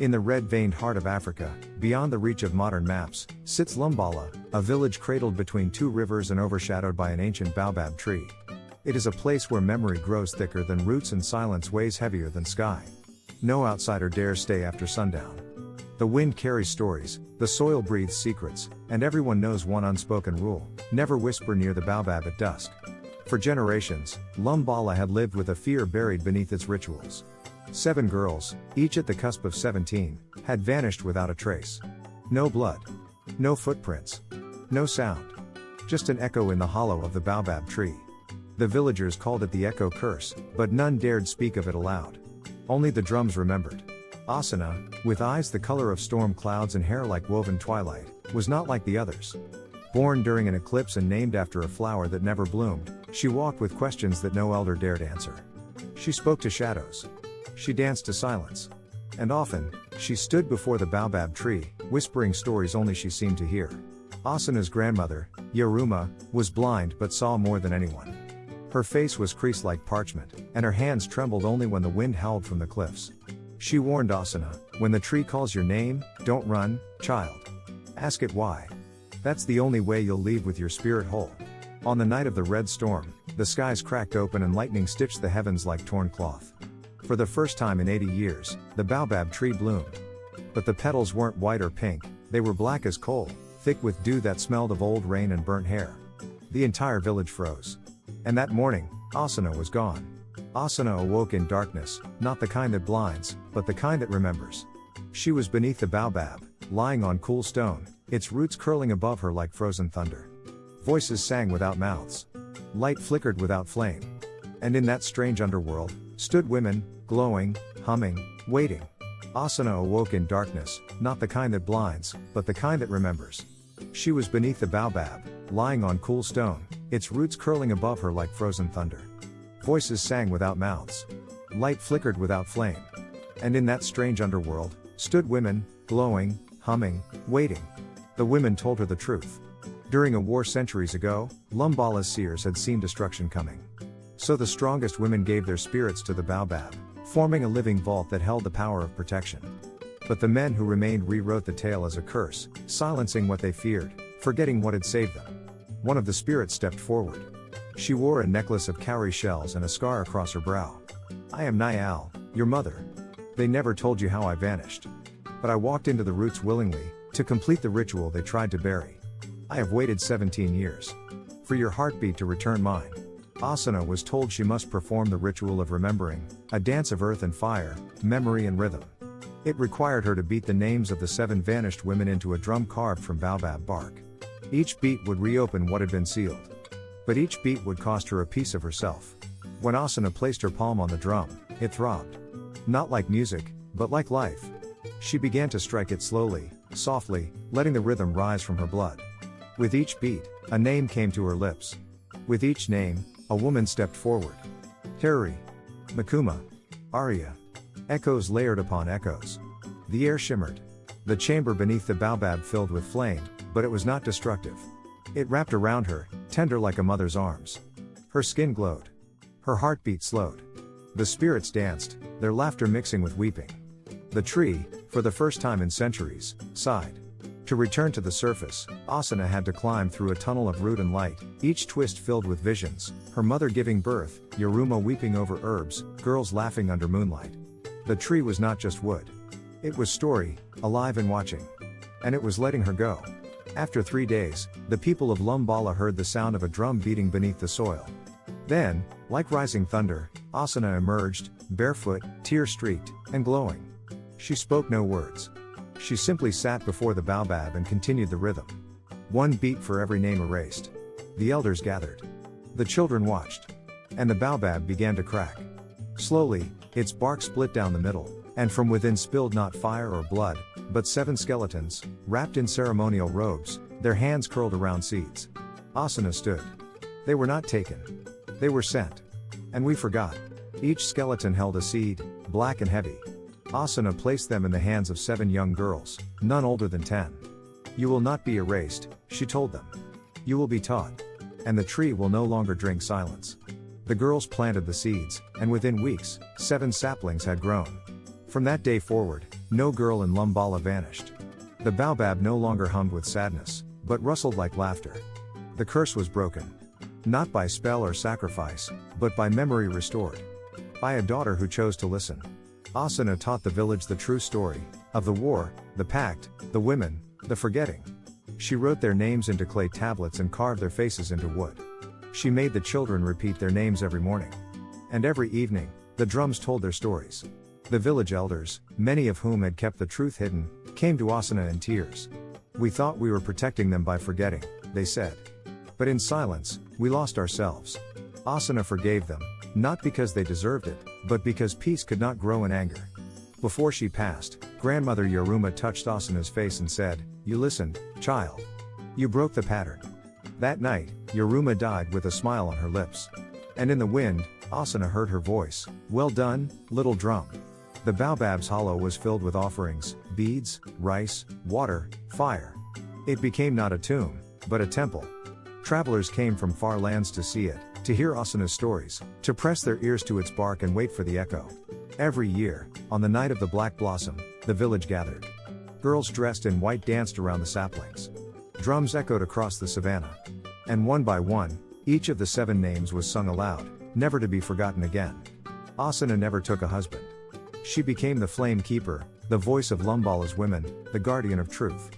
In the red-veined heart of Africa, beyond the reach of modern maps, sits Lumbala, a village cradled between two rivers and overshadowed by an ancient baobab tree. It is a place where memory grows thicker than roots and silence weighs heavier than sky. No outsider dares stay after sundown. The wind carries stories, the soil breathes secrets, and everyone knows one unspoken rule: never whisper near the baobab at dusk. For generations, Lumbala had lived with a fear buried beneath its rituals. 7 girls, each at the cusp of 17, had vanished without a trace. No blood. No footprints. No sound. Just an echo in the hollow of the baobab tree. The villagers called it the echo curse, but none dared speak of it aloud. Only the drums remembered. Asana, with eyes the color of storm clouds and hair like woven twilight, was not like the others. Born during an eclipse and named after a flower that never bloomed, she walked with questions that no elder dared answer. She spoke to shadows. She danced to silence. And often, she stood before the baobab tree, whispering stories only she seemed to hear. Asana's grandmother, Yaruma, was blind but saw more than anyone. Her face was creased like parchment, and her hands trembled only when the wind howled from the cliffs. She warned Asana, "When the tree calls your name, don't run, child. Ask it why. That's the only way you'll leave with your spirit whole." On the night of the red storm, the skies cracked open and lightning stitched the heavens like torn cloth. For the first time in 80 years, the baobab tree bloomed. But the petals weren't white or pink, they were black as coal, thick with dew that smelled of old rain and burnt hair. The entire village froze. And that morning, Asana was gone. Asana awoke in darkness, not the kind that blinds, but the kind that remembers. She was beneath the baobab, lying on cool stone, its roots curling above her like frozen thunder. Voices sang without mouths. Light flickered without flame. And in that strange underworld, stood women, glowing, humming, waiting. Asana awoke in darkness, not the kind that blinds, but the kind that remembers. She was beneath the baobab, lying on cool stone, its roots curling above her like frozen thunder. Voices sang without mouths. Light flickered without flame. And in that strange underworld, stood women, glowing, humming, waiting. The women told her the truth. During a war centuries ago, Lumbala's seers had seen destruction coming. So the strongest women gave their spirits to the baobab, forming a living vault that held the power of protection. But the men who remained rewrote the tale as a curse, silencing what they feared, forgetting what had saved them. One of the spirits stepped forward. She wore a necklace of cowrie shells and a scar across her brow. "I am Nyal, your mother. They never told you how I vanished. But I walked into the roots willingly, to complete the ritual they tried to bury. I have waited 17 years. For your heartbeat to return mine." Asana was told she must perform the ritual of remembering, a dance of earth and fire, memory and rhythm. It required her to beat the names of the 7 vanished women into a drum carved from baobab bark. Each beat would reopen what had been sealed. But each beat would cost her a piece of herself. When Asana placed her palm on the drum, it throbbed. Not like music, but like life. She began to strike it slowly, softly, letting the rhythm rise from her blood. With each beat, a name came to her lips. With each name, a woman stepped forward. Harry. Makuma. Arya. Echoes layered upon echoes. The air shimmered. The chamber beneath the baobab filled with flame, but it was not destructive. It wrapped around her, tender like a mother's arms. Her skin glowed. Her heartbeat slowed. The spirits danced, their laughter mixing with weeping. The tree, for the first time in centuries, sighed. To return to the surface, Asana had to climb through a tunnel of root and light, each twist filled with visions, her mother giving birth, Yaruma weeping over herbs, girls laughing under moonlight. The tree was not just wood. It was story, alive and watching. And it was letting her go. After 3 days, the people of Lumbala heard the sound of a drum beating beneath the soil. Then, like rising thunder, Asana emerged, barefoot, tear-streaked, and glowing. She spoke no words. She simply sat before the baobab and continued the rhythm. 1 beat for every name erased. The elders gathered. The children watched. And the baobab began to crack. Slowly, its bark split down the middle, and from within spilled not fire or blood, but 7 skeletons, wrapped in ceremonial robes, their hands curled around seeds. Asana stood. They were not taken. They were sent. And we forgot. Each skeleton held a seed, black and heavy. Asana placed them in the hands of 7 young girls, none older than 10. "You will not be erased," she told them. "You will be taught. And the tree will no longer drink silence." The girls planted the seeds, and within weeks, 7 saplings had grown. From that day forward, no girl in Lumbala vanished. The baobab no longer hummed with sadness, but rustled like laughter. The curse was broken. Not by spell or sacrifice, but by memory restored. By a daughter who chose to listen. Asuna taught the village the true story, of the war, the pact, the women, the forgetting. She wrote their names into clay tablets and carved their faces into wood. She made the children repeat their names every morning. And every evening, the drums told their stories. The village elders, many of whom had kept the truth hidden, came to Asuna in tears. We thought we were protecting them by forgetting, they said. But in silence, we lost ourselves. Asuna forgave them, not because they deserved it, but because peace could not grow in anger. Before she passed, grandmother Yaruma touched Asuna's face and said, "You listened, child. You broke the pattern." That night, Yaruma died with a smile on her lips. And in the wind, Asuna heard her voice, "Well done, little drum." The baobab's hollow was filled with offerings, beads, rice, water, fire. It became not a tomb, but a temple. Travelers came from far lands to see it, to hear Asuna's stories, to press their ears to its bark and wait for the echo. Every year, on the night of the black blossom, the village gathered. Girls dressed in white danced around the saplings. Drums echoed across the savannah. And one by one, each of the 7 names was sung aloud, never to be forgotten again. Asuna never took a husband. She became the flame keeper, the voice of Lumbala's women, the guardian of truth.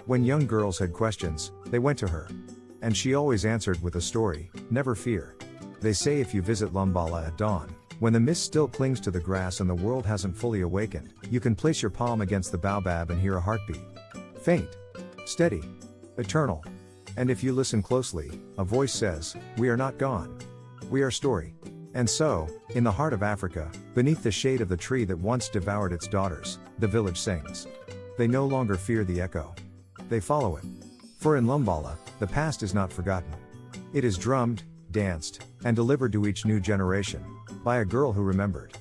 When young girls had questions, they went to her. And she always answered with a story, "Never fear." They say if you visit Lumbala at dawn, when the mist still clings to the grass and the world hasn't fully awakened, you can place your palm against the baobab and hear a heartbeat. Faint, steady, eternal. And if you listen closely, a voice says, "We are not gone. We are story." And so, in the heart of Africa, beneath the shade of the tree that once devoured its daughters, the village sings. They no longer fear the echo. They follow it. For in Lumbala, the past is not forgotten. It is drummed, danced, and delivered to each new generation, by a girl who remembered.